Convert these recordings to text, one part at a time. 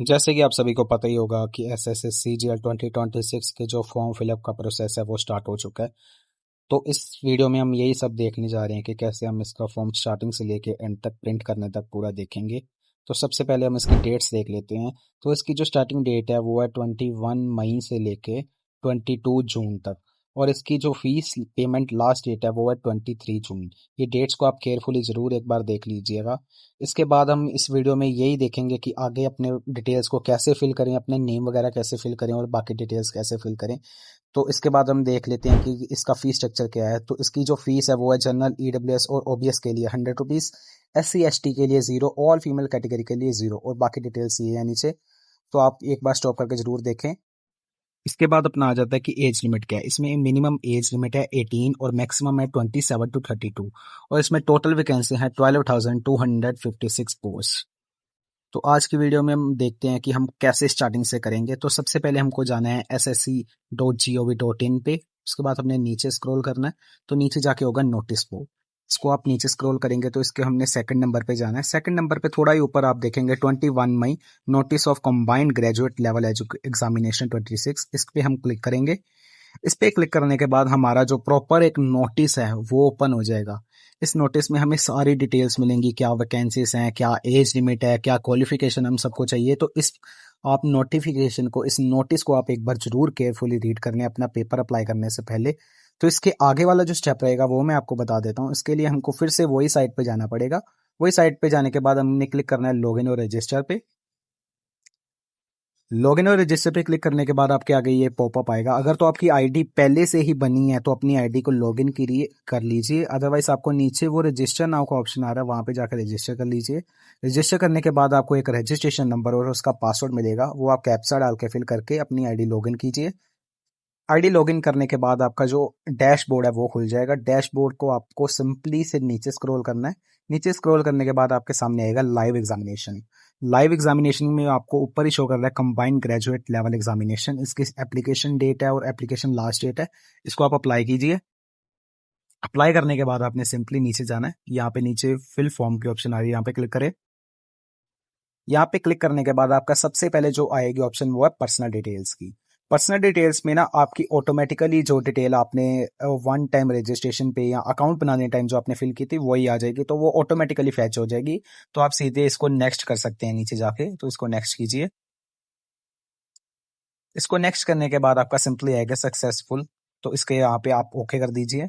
जैसे कि आप सभी को पता ही होगा कि एसएससी जीएल 2026 के जो फॉर्म फिलअप का प्रोसेस है वो स्टार्ट हो चुका है। तो इस वीडियो में हम यही सब देखने जा रहे हैं कि कैसे हम इसका फॉर्म स्टार्टिंग से लेके एंड तक प्रिंट करने तक पूरा देखेंगे। तो सबसे पहले हम इसकी डेट्स देख लेते हैं। तो इसकी जो स्टार्टिंग डेट है वो है 21 मई से लेके 22 जून तक। और इसकी जो फीस पेमेंट लास्ट डेट है वो है 23 जून। ये डेट्स को आप केयरफुली ज़रूर एक बार देख लीजिएगा। इसके बाद हम इस वीडियो में यही देखेंगे कि आगे अपने डिटेल्स को कैसे फिल करें, अपने नेम वगैरह कैसे फिल करें और बाकी डिटेल्स कैसे फिल करें। तो इसके बाद हम देख लेते हैं कि इसका फीस स्ट्रक्चर क्या है। तो इसकी जो फीस है वो है जनरल, ईडब्ल्यूएस और ओबीएस के लिए 100 रुपीज़, SC ST के लिए 0, ऑल फीमेल कैटेगरी के लिए 0 और बाकी डिटेल्स ये है नीचे। तो आप एक बार स्टॉप करके जरूर देखें। इसके बाद अपना आ जाता है कि एज लिमिट क्या है। इसमें मिनिमम एज लिमिट है 18 और मैक्सिमम है 27 to 32। और इसमें टोटल वैकेंसी है 12,256 पोस्ट। तो आज की वीडियो में हम देखते हैं कि हम कैसे स्टार्टिंग से करेंगे। तो सबसे पहले हमको जाना है ssc.gov.in पे। उसके बाद हमने नीचे स्क्रॉल करना है। तो नीचे जाके होगा नोटिस बोर्ड। इसको आप नीचे स्क्रॉल करेंगे तो इसके हमने सेकंड नंबर पे जाना है। सेकंड नंबर पे थोड़ा ही ऊपर आप देखेंगे 21 मई, notice of combined graduate level examination 26। इस पे हम क्लिक करेंगे। इस पे क्लिक करने के बाद हमारा जो प्रॉपर एक नोटिस है वो ओपन हो जाएगा। इस नोटिस में हमें सारी डिटेल्स मिलेंगी, क्या वैकेंसीज हैं, क्या एज लिमिट है, क्या क्वालिफिकेशन हम सबको चाहिए। तो इस आप नोटिफिकेशन को, इस नोटिस को आप एक बार जरूर केयरफुली रीड कर लें अपना पेपर अप्लाई करने से पहले। तो इसके आगे वाला जो स्टेप रहेगा वो मैं आपको बता देता हूँ। इसके लिए हमको फिर से वही साइट पे जाना पड़ेगा। वही साइट पे जाने के बाद हमने क्लिक करना है लॉगिन और रजिस्टर पे। लॉगिन और रजिस्टर पे क्लिक करने के बाद आपके आगे ये पॉपअप आएगा। अगर तो आपकी आईडी पहले से ही बनी है तो अपनी आईडी को लॉगिन कर लीजिए। अदरवाइज आपको नीचे वो रजिस्टर नाउ का ऑप्शन आ रहा है, वहां पे जाकर रजिस्टर कर लीजिए। रजिस्टर करने के बाद आपको एक रजिस्ट्रेशन नंबर और उसका पासवर्ड मिलेगा, वो आप कैप्चा डाल के फिल करके अपनी आईडी लॉगिन कीजिए। आईडी लॉगिन करने के बाद आपका जो डैशबोर्ड है वो खुल जाएगा। डैशबोर्ड को आपको सिंपली से नीचे स्क्रॉल करना है। नीचे स्क्रॉल करने के बाद आपके सामने आएगा लाइव एग्जामिनेशन। लाइव एग्जामिनेशन में आपको ऊपर ही शो कर रहा है कंबाइंड ग्रेजुएट लेवल एग्जामिनेशन। इसकी एप्लीकेशन डेट है और एप्लीकेशन लास्ट डेट है। इसको आप अप्लाई कीजिए। अप्लाई करने के बाद आपने सिंपली नीचे जाना है। यहाँ पे नीचे फिल फॉर्म की ऑप्शन आ रही है, यहाँ पे क्लिक करें। यहाँ पे क्लिक करने के बाद आपका सबसे पहले जो आएगी ऑप्शन वो है पर्सनल डिटेल्स की। पर्सनल डिटेल्स में ना आपकी ऑटोमेटिकली जो डिटेल आपने वन टाइम रजिस्ट्रेशन पे या अकाउंट बनाने टाइम जो आपने फिल की थी वही आ जाएगी, तो वो ऑटोमेटिकली फैच हो जाएगी। तो आप सीधे इसको नेक्स्ट कर सकते हैं नीचे जाके। तो इसको नेक्स्ट कीजिए। इसको नेक्स्ट करने के बाद आपका सिंपली आएगा सक्सेसफुल। तो इसके यहाँ पे आप ओके कर दीजिए।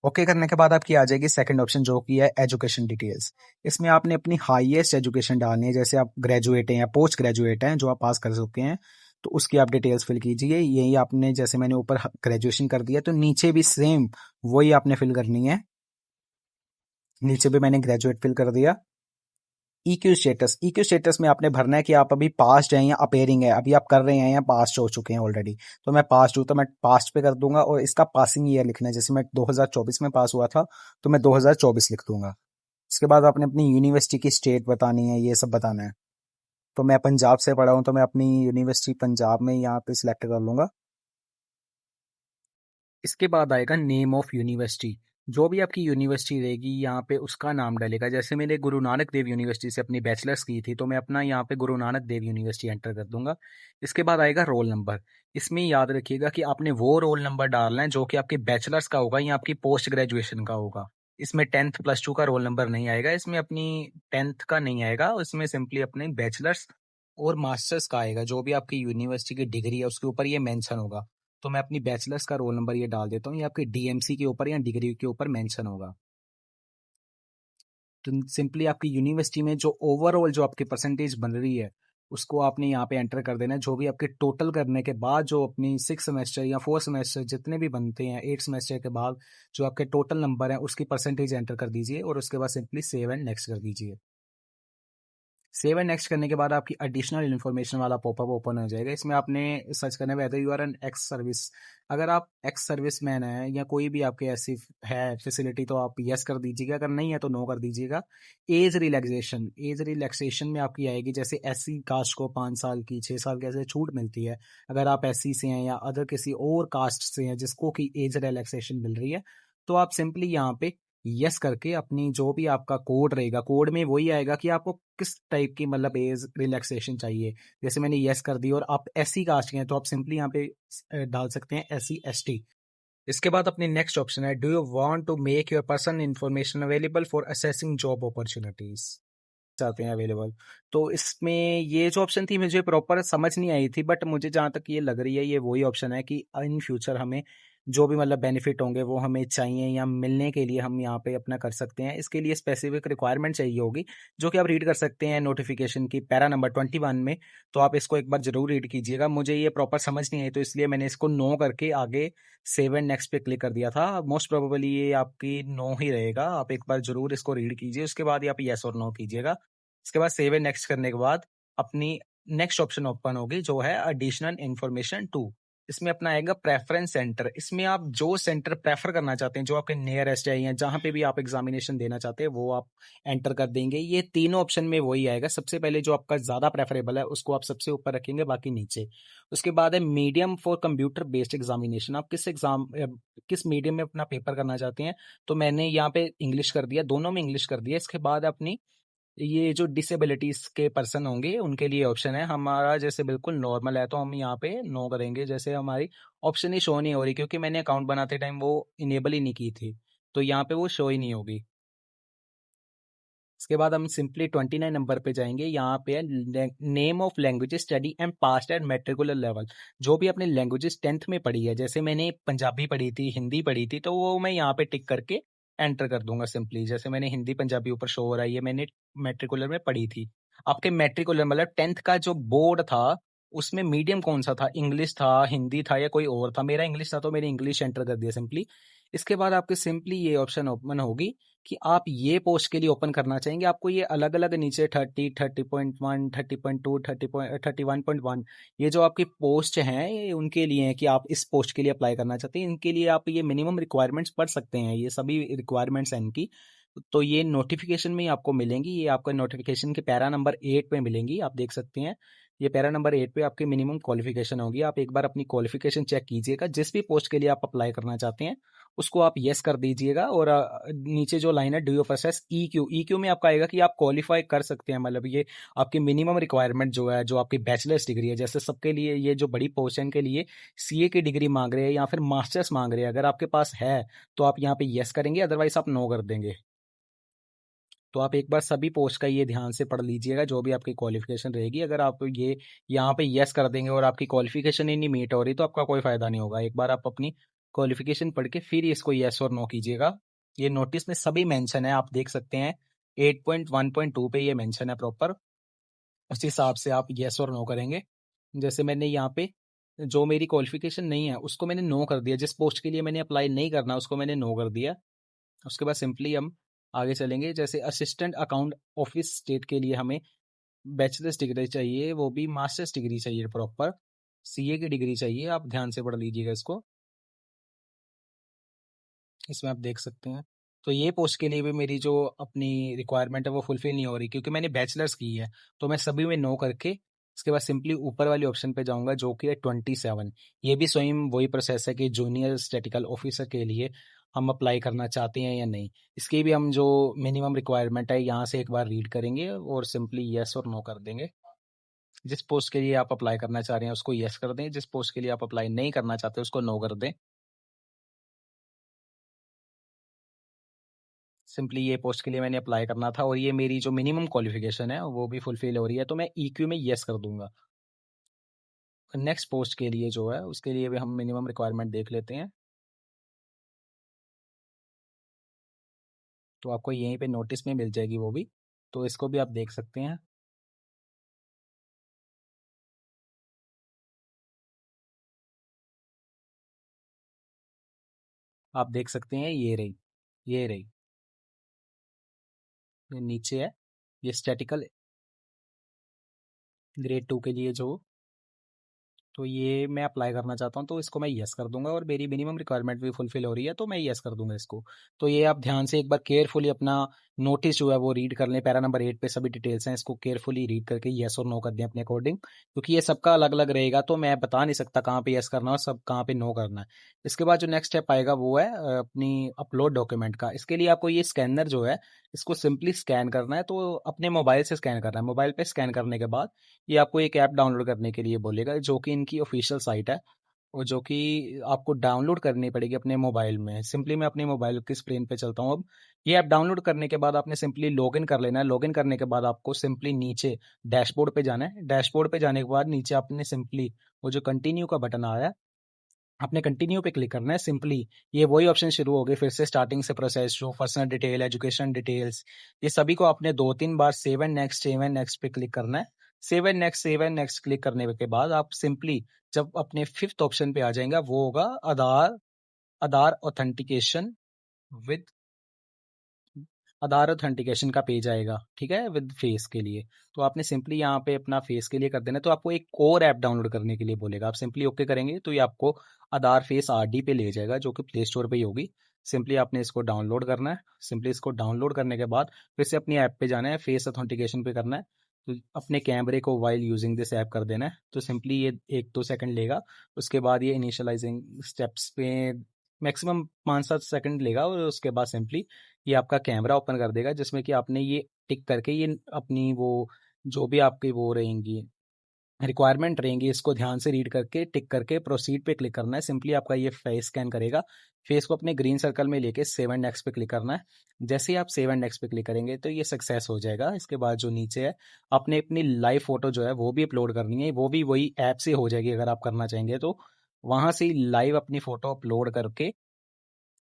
ओके करने के बाद आपकी आ जाएगी सेकंड ऑप्शन जो कि है एजुकेशन डिटेल्स। इसमें आपने अपनी हाईएस्ट एजुकेशन डालनी है, जैसे आप ग्रेजुएट हैं या पोस्ट ग्रेजुएट हैं जो आप पास कर चुके हैं तो उसकी आप डिटेल्स फिल कीजिए। यही आपने, जैसे मैंने ऊपर ग्रेजुएशन कर दिया तो नीचे भी सेम वही आपने फिल करनी है। नीचे भी मैंने ग्रेजुएट फिल कर दिया। EQ स्टेटस में आपने भरना है कि आप अभी पास्ट हैं या अपेयरिंग है, अभी आप कर रहे हैं या पास्ट हो चुके हैं ऑलरेडी। तो मैं पास्ट हूँ तो मैं पास्ट पे कर दूंगा और इसका पासिंग ईयर लिखना है। जैसे मैं 2024 में पास हुआ था तो मैं 2024 लिख दूंगा। इसके बाद आपने अपनी यूनिवर्सिटी की स्टेट बतानी है, ये सब बताना है। तो मैं पंजाब से पढ़ा हूँ तो मैं अपनी यूनिवर्सिटी पंजाब में यहाँ पे सिलेक्ट कर लूंगा। इसके बाद आएगा नेम ऑफ यूनिवर्सिटी। जो भी आपकी यूनिवर्सिटी रहेगी यहाँ पे उसका नाम डलेगा। जैसे मैंने गुरु नानक देव यूनिवर्सिटी से अपनी बैचलर्स की थी तो मैं अपना यहाँ पे गुरु नानक देव यूनिवर्सिटी एंटर कर दूंगा। इसके बाद आएगा रोल नंबर। इसमें याद रखिएगा कि आपने वो रोल नंबर डालना है जो कि आपके बैचलर्स का होगा या आपकी पोस्ट ग्रेजुएशन का होगा। इसमें 10th +2 का रोल नंबर नहीं आएगा, इसमें अपनी 10th का नहीं आएगा, इसमें सिंपली अपने बैचलर्स और मास्टर्स का आएगा। जो भी आपकी यूनिवर्सिटी की डिग्री है उसके ऊपर ये मेंशन होगा। तो मैं अपनी बैचलर्स का रोल नंबर ये डाल देता हूँ, ये आपके डीएमसी के ऊपर या डिग्री के ऊपर मेंशन होगा। तो सिंपली आपकी यूनिवर्सिटी में जो ओवरऑल जो आपकी परसेंटेज बन रही है उसको आपने यहाँ पे एंटर कर देना है। जो भी आपके टोटल करने के बाद जो अपनी 6 सेमेस्टर या 4 सेमेस्टर जितने भी बनते हैं 8 सेमेस्टर के बाद जो आपके टोटल नंबर है उसकी परसेंटेज एंटर कर दीजिए और उसके बाद सिंपली सेव एंड नेक्स्ट कर दीजिए। सेव एंड नेक्स्ट करने के बाद आपकी एडिशनल इन्फॉर्मेशन वाला पॉपअप ओपन हो जाएगा। इसमें आपने सर्च करना है whether you are an ex service. अगर आप एक्स सर्विस मैन है या कोई भी आपके ऐसी है फैसिलिटी तो आप यस कर दीजिएगा, अगर नहीं है तो नो कर दीजिएगा। एज रिलैक्सेशन में आपकी आएगी जैसे SC कास्ट को 5 साल की 6 साल की ऐसे छूट मिलती है। अगर आप SC से हैं या अदर किसी और कास्ट से हैं जिसको कि एज रिलैक्सेशन मिल रही है तो आप सिंपली यहाँ पे यस करके अपनी जो भी आपका कोड रहेगा, कोड में वही आएगा कि आपको किस टाइप की मतलब एज रिलैक्सेशन चाहिए। जैसे मैंने यस कर दी और आप एससी कास्ट के हैं तो आप सिंपली यहाँ पे डाल सकते हैं एससी एसटी। इसके बाद अपनी नेक्स्ट ऑप्शन है, do you want to make your person information available for assessing job opportunities, चाहते हैं अवेलेबल। तो इसमें ये जो ऑप्शन थी मुझे प्रॉपर समझ नहीं आई थी, बट मुझे जहाँ तक ये लग रही है ये वही ऑप्शन है कि इन फ्यूचर हमें जो भी मतलब बेनिफिट होंगे वो हमें चाहिए या मिलने के लिए हम यहाँ पे अपना कर सकते हैं। इसके लिए स्पेसिफिक रिक्वायरमेंट चाहिए होगी जो कि आप रीड कर सकते हैं नोटिफिकेशन की पैरा नंबर 21 में। तो आप इसको एक बार जरूर रीड कीजिएगा। मुझे ये प्रॉपर समझ नहीं आई तो इसलिए मैंने इसको नो करके आगे सेव एंड नेक्स्ट पे क्लिक कर दिया था। मोस्ट प्रोबेबली ये आपकी नो ही रहेगा। आप एक बार जरूर इसको रीड कीजिए, उसके बाद आप येस और नो कीजिएगा। इसके बाद सेव एंड नेक्स्ट करने के बाद अपनी नेक्स्ट ऑप्शन ओपन होगी जो है एडिशनल इन्फॉर्मेशन 2। इसमें अपना आएगा प्रेफरेंस सेंटर। इसमें आप जो सेंटर प्रेफर करना चाहते हैं, जो आपके नियरेस्ट है या जहां पे भी आप एग्जामिनेशन देना चाहते हैं वो आप एंटर कर देंगे। ये तीनों ऑप्शन में वही आएगा। सबसे पहले जो आपका ज्यादा प्रेफरेबल है उसको आप सबसे ऊपर रखेंगे, बाकी नीचे। उसके बाद है medium for computer based examination. आप किस मीडियम में अपना पेपर करना चाहते हैं, तो मैंने यहाँ पे इंग्लिश कर दिया, दोनों में इंग्लिश कर दिया। इसके बाद अपनी ये जो डिसेबिलिटीज के पर्सन होंगे उनके लिए ऑप्शन है। हमारा जैसे बिल्कुल नॉर्मल है तो हम यहाँ पे नो करेंगे। जैसे हमारी ऑप्शन ही शो नहीं हो रही क्योंकि मैंने अकाउंट बनाते टाइम वो इनेबल ही नहीं की थी, तो यहाँ पे वो शो ही नहीं होगी। इसके बाद हम सिंपली 29 नंबर पे जाएंगे। यहाँ पे है name of languages study and passed at matricular level. जो भी अपने लैंग्वेजेस 10th में पढ़ी है, जैसे मैंने पंजाबी पढ़ी थी, हिंदी पढ़ी थी, तो वो मैं यहाँ पे टिक करके एंटर कर दूंगा सिंपली। जैसे मैंने हिंदी पंजाबी ऊपर शो हो रहा है, ये मैंने मेट्रिकुलर में पढ़ी थी। आपके मेट्रिकुलर मतलब 10th का जो बोर्ड था उसमें मीडियम कौन सा था, इंग्लिश था, हिंदी था या कोई और था? मेरा इंग्लिश था तो मैंने इंग्लिश एंटर कर दिया सिंपली। इसके बाद आपके सिंपली ये ऑप्शन ओपन होगी कि आप ये पोस्ट के लिए ओपन करना चाहेंगे। आपको ये अलग अलग नीचे 30, 30.1, 30.2, 31.1 ये जो आपकी पोस्ट हैं ये उनके लिए है कि आप इस पोस्ट के लिए अप्लाई करना चाहते हैं। इनके लिए आप ये मिनिमम रिक्वायरमेंट्स पढ़ सकते हैं, ये सभी रिक्वायरमेंट्स हैं इनकी। तो ये नोटिफिकेशन में ही आपको मिलेंगी। ये आपका नोटिफिकेशन के पैरा नंबर 8 पे मिलेंगी, आप देख सकते हैं। ये पैरा नंबर 8 पे आपकी मिनिमम क्वालिफिकेशन होगी। आप एक बार अपनी क्वालिफिकेशन चेक कीजिएगा। जिस भी पोस्ट के लिए आप अप्लाई करना चाहते हैं उसको आप यस कर दीजिएगा। और नीचे जो लाइन है do you process E Q में आपका आएगा कि आप क्वालिफाई कर सकते हैं। मतलब ये आपकी मिनिमम रिक्वायरमेंट जो है, जो आपकी बैचलर्स डिग्री है, जैसे सबके लिए ये जो बड़ी पोजीशन के लिए सीए की डिग्री मांग रहे हैं या फिर मास्टर्स मांग रहे हैं, अगर आपके पास है तो आप यहाँ पे यस करेंगे, अदरवाइज आप नो कर देंगे। तो आप एक बार सभी पोस्ट का ये ध्यान से पढ़ लीजिएगा, जो भी आपकी क्वालिफिकेशन रहेगी। अगर आप ये यहाँ पे यस कर देंगे और आपकी क्वालिफिकेशन ही नहीं मीट हो रही तो आपका कोई फायदा नहीं होगा। एक बार आप अपनी क्वालिफिकेशन पढ़ के फिर इसको यस और नो कीजिएगा। ये नोटिस में सभी मेंशन है, आप देख सकते हैं 8.1.2 पे ये मेंशन है प्रॉपर। उस हिसाब से आप यस और नो करेंगे। जैसे मैंने यहाँ पे जो मेरी क्वालिफिकेशन नहीं है उसको मैंने नो कर दिया, जिस पोस्ट के लिए मैंने अप्लाई नहीं करना उसको मैंने नो कर दिया। उसके बाद सिंपली हम आगे चलेंगे। जैसे असिस्टेंट अकाउंट ऑफिस स्टेट के लिए हमें बैचलर्स डिग्री चाहिए, वो भी मास्टर्स डिग्री चाहिए प्रॉपर, सीए की डिग्री चाहिए। आप ध्यान से पढ़ लीजिएगा इसको, इसमें आप देख सकते हैं। तो ये पोस्ट के लिए भी मेरी जो अपनी रिक्वायरमेंट है वो फुलफिल नहीं हो रही क्योंकि मैंने बैचलर्स की है। तो मैं सभी में नो करके इसके बाद सिंपली ऊपर वाली ऑप्शन पे जाऊंगा जो कि है 27। ये भी स्वयं वही प्रोसेस है कि जूनियर स्टैटिकल ऑफिसर के लिए हम अप्लाई करना चाहते हैं या नहीं। इसकी भी हम जो मिनिमम रिक्वायरमेंट है यहाँ से एक बार रीड करेंगे और सिंपली येस और नो कर देंगे। जिस पोस्ट के लिए आप अप्लाई करना चाह रहे हैं उसको येस कर दें, जिस पोस्ट के लिए आप अप्लाई नहीं करना चाहते उसको नो कर दें। सिंपली ये पोस्ट के लिए मैंने अप्लाई करना था और ये मेरी जो मिनिमम क्वालिफिकेशन है वो भी फुलफिल हो रही है, तो मैं ईक्यू में येस कर दूंगा। नेक्स्ट पोस्ट के लिए जो है उसके लिए भी हम मिनिमम रिक्वायरमेंट देख लेते हैं। तो आपको यहीं पे नोटिस में मिल जाएगी वो भी, तो इसको भी आप देख सकते हैं। आप देख सकते हैं ये रही ये नीचे है, ये स्टैटिकल ग्रेड 2 के लिए जो, तो ये मैं अप्लाई करना चाहता हूँ तो इसको मैं यस कर दूंगा और मेरी मिनिमम रिक्वायरमेंट भी फुलफिल हो रही है तो मैं यस कर दूंगा इसको। तो ये आप ध्यान से एक बार केयरफुली अपना नोटिस जो है वो रीड कर लें, पैरा नंबर 8 पे सभी डिटेल्स हैं, इसको केयरफुली रीड करके येस और नो कर दें अपने अकॉर्डिंग, क्योंकि ये सबका अलग अलग रहेगा तो मैं बता नहीं सकता कहाँ पे येस करना है और सब कहाँ पे नो करना है। इसके बाद जो नेक्स्ट स्टेप आएगा वो है अपनी अपलोड डॉक्यूमेंट का। इसके लिए आपको ये स्कैनर जो है इसको सिंपली स्कैन करना है, तो अपने मोबाइल से स्कैन करना है। मोबाइल पे स्कैन करने के बाद ये आपको एक ऐप डाउनलोड करने के लिए बोलेगा, जो कि इनकी ऑफिशियल साइट है और जो कि आपको डाउनलोड करनी पड़ेगी अपने मोबाइल में। सिंपली मैं अपने मोबाइल की स्क्रीन पे चलता हूँ अब। ये ऐप डाउनलोड करने के बाद आपने सिंपली लॉगिन कर लेना है। लॉगिन करने के बाद आपको सिंपली नीचे डैशबोर्ड पे जाना है। डैशबोर्ड पे जाने के बाद नीचे आपने सिंपली वो जो कंटिन्यू का बटन आया है, आपने कंटिन्यू पे क्लिक करना है। सिंपली ये वही ऑप्शन शुरू हो गए फिर से स्टार्टिंग से प्रोसेस, जो पर्सनल डिटेल, एजुकेशन डिटेल्स, ये सभी को आपने 2-3 बार सेव एंड नेक्स्ट पे क्लिक करना है। सेव एंड नेक्स्ट क्लिक करने के बाद आप सिंपली जब अपने फिफ्थ ऑप्शन पे आ जाएंगे वो होगा Aadhaar Aadhaar authentication with Aadhaar authentication का पेज आएगा, ठीक है, विद फेस के लिए। तो आपने सिंपली यहाँ पे अपना फेस के लिए कर देना है। तो आपको एक और ऐप डाउनलोड करने के लिए बोलेगा, आप सिंपली ओके करेंगे तो ये आपको आधार फेस आरडी पे ले जाएगा, जो कि प्ले स्टोर पे ही होगी। सिंपली आपने इसको डाउनलोड करना है। सिंपली इसको डाउनलोड करने के बाद फिर से अपनी ऐप पे जाना है, फेस ऑथेंटिकेशन पे करना है। तो अपने कैमरे को वाइल यूजिंग दिस ऐप कर देना है। तो सिंपली ये 1-2 सेकंड लेगा। उसके बाद ये इनिशियलाइजिंग स्टेप्स पे मैक्सिमम 5-7 सेकंड लेगा और उसके बाद सिंपली ये आपका कैमरा ओपन कर देगा, जिसमें कि आपने ये टिक करके ये अपनी वो जो भी आपकी वो रहेंगी रिक्वायरमेंट रहेंगी, इसको ध्यान से रीड करके टिक करके प्रोसीड पे क्लिक करना है। सिंपली आपका ये फेस स्कैन करेगा। फेस को अपने ग्रीन सर्कल में लेके सेव एंड नेक्स्ट पे क्लिक करना है। जैसे ही आप सेव एंड नेक्स्ट पे क्लिक करेंगे तो ये सक्सेस हो जाएगा। इसके बाद जो नीचे है आपने अपनी लाइव फोटो जो है वो भी अपलोड करनी है, वो भी वही ऐप से हो जाएगी अगर आप करना चाहेंगे तो। वहां से लाइव अपनी फोटो अपलोड करके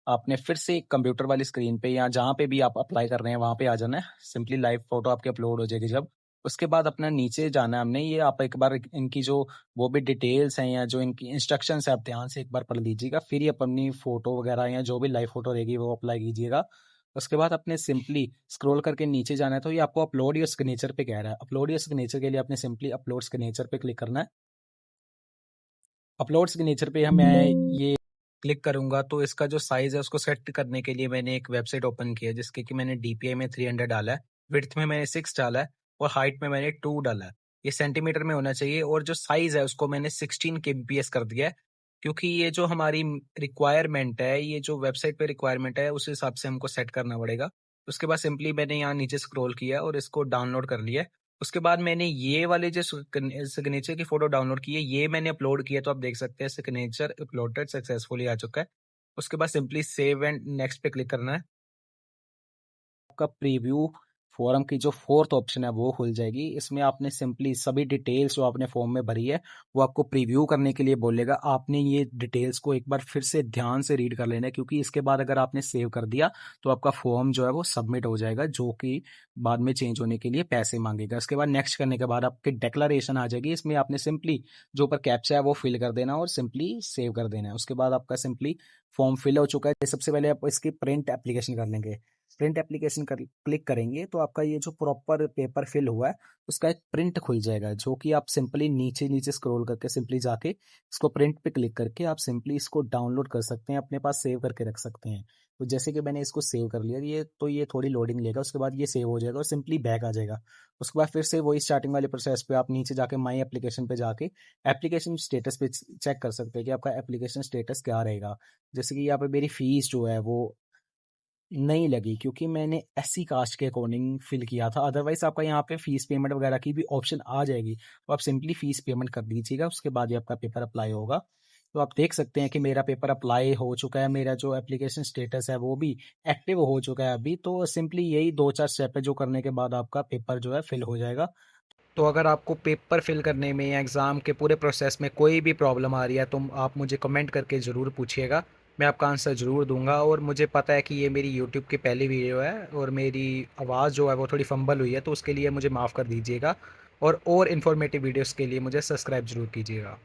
आपने फिर से कंप्यूटर वाली स्क्रीन पे या जहाँ पे भी आप अप्लाई कर रहे हैं वहाँ पे आ जाना है। सिंपली लाइव फोटो आपकी अपलोड हो जाएगी जब। उसके बाद अपना नीचे जाना है हमने, ये आप एक बार इनकी जो वो भी डिटेल्स हैं या जो इनकी इंस्ट्रक्शंस है आप ध्यान से एक बार पढ़ लीजिएगा, फिर ही अपनी फोटो वगैरह या जो भी लाइव फोटो रहेगी वो अप्लाई कीजिएगा। उसके बाद अपने सिंपली स्क्रॉल करके नीचे जाना है, तो ये आपको अपलोड योर सिग्नेचर पे कह रहा है। अपलोड योर सिग्नेचर के लिए आपने सिंपली अपलोड सिग्नेचर पे क्लिक करना है। अपलोड सिग्नेचर पे मैं ये क्लिक करूंगा तो इसका जो साइज है उसको सेट करने के लिए मैंने एक वेबसाइट ओपन किया है, जिसके कि मैंने डीपीआई में 300 डाला है, विड्थ में मैंने 6 डाला है और हाइट में मैंने 2 डाला है। ये सेंटीमीटर में होना चाहिए और जो साइज है उसको मैंने 16 kbps कर दिया है, क्योंकि ये जो हमारी रिक्वायरमेंट है, ये जो वेबसाइट पे रिक्वायरमेंट है उस हिसाब से हमको सेट करना पड़ेगा। उसके बाद सिंपली मैंने यहाँ नीचे स्क्रॉल किया और इसको डाउनलोड कर लिया है। उसके बाद मैंने ये वाले जो सिग्नेचर की फोटो डाउनलोड की है ये मैंने अपलोड किया, तो आप देख सकते हैं सिग्नेचर अपलोडेड सक्सेसफुली आ चुका है। उसके बाद सिंपली सेव एंड नेक्स्ट पे क्लिक करना है। आपका प्रीव्यू फॉर्म की जो फोर्थ ऑप्शन है वो खुल जाएगी। इसमें आपने सिंपली सभी डिटेल्स जो आपने फॉर्म में भरी है वो आपको प्रीव्यू करने के लिए बोलेगा। आपने ये डिटेल्स को एक बार फिर से ध्यान से रीड कर लेना है, क्योंकि इसके बाद अगर आपने सेव कर दिया तो आपका फॉर्म जो है वो सबमिट हो जाएगा, जो कि बाद में चेंज होने के लिए पैसे मांगेगा। उसके बाद नेक्स्ट करने के बाद आपकी डिक्लेरेशन आ जाएगी। इसमें आपने सिंपली जो ऊपर कैप्चा है वो फिल कर देना और सिंपली सेव कर देना है। उसके बाद आपका सिंपली फॉर्म फिल हो चुका है। सबसे पहले आप इसकी प्रिंट एप्लीकेशन कर लेंगे। प्रिंट एप्लीकेशन कर क्लिक करेंगे तो आपका ये जो प्रॉपर पेपर फिल हुआ है उसका एक प्रिंट खुल जाएगा, जो कि आप सिंपली नीचे नीचे स्क्रॉल करके सिंपली जाके इसको प्रिंट पे क्लिक करके आप सिंपली इसको डाउनलोड कर सकते हैं, अपने पास सेव करके रख सकते हैं। तो जैसे कि मैंने इसको सेव कर लिया, ये थोड़ी लोडिंग लेगा, उसके बाद ये सेव हो जाएगा और सिंपली बैक आ जाएगा। उसके बाद फिर से वही स्टार्टिंग वाले प्रोसेस पे आप नीचे जाके माई एप्लीकेशन पे जाके एप्लीकेशन स्टेटस पे चेक कर सकते हैं कि आपका एप्लीकेशन स्टेटस क्या रहेगा। जैसे कि यहाँ पे मेरी फीस जो है वो नहीं लगी, क्योंकि मैंने एससी कास्ट के अकॉर्डिंग फिल किया था। अदरवाइज आपका यहाँ पे फीस पेमेंट वगैरह की भी ऑप्शन आ जाएगी, तो आप सिंपली फीस पेमेंट कर दीजिएगा। उसके बाद ही आपका पेपर अप्लाई होगा। तो आप देख सकते हैं कि मेरा पेपर अप्लाई हो चुका है, मेरा जो एप्लीकेशन स्टेटस है वो भी एक्टिव हो चुका है अभी। तो सिंपली यही 2-4 स्टेप है जो करने के बाद आपका पेपर जो है फिल हो जाएगा। तो अगर आपको पेपर फिल करने में या एग्ज़ाम के पूरे प्रोसेस में कोई भी प्रॉब्लम आ रही है तो आप मुझे कमेंट करके ज़रूर पूछिएगा, मैं आपका आंसर ज़रूर दूंगा। और मुझे पता है कि ये मेरी यूट्यूब की पहली वीडियो है और मेरी आवाज़ जो है वो थोड़ी फंबल हुई है, तो उसके लिए मुझे माफ़ कर दीजिएगा। और इन्फॉर्मेटिव वीडियोस के लिए मुझे सब्सक्राइब ज़रूर कीजिएगा।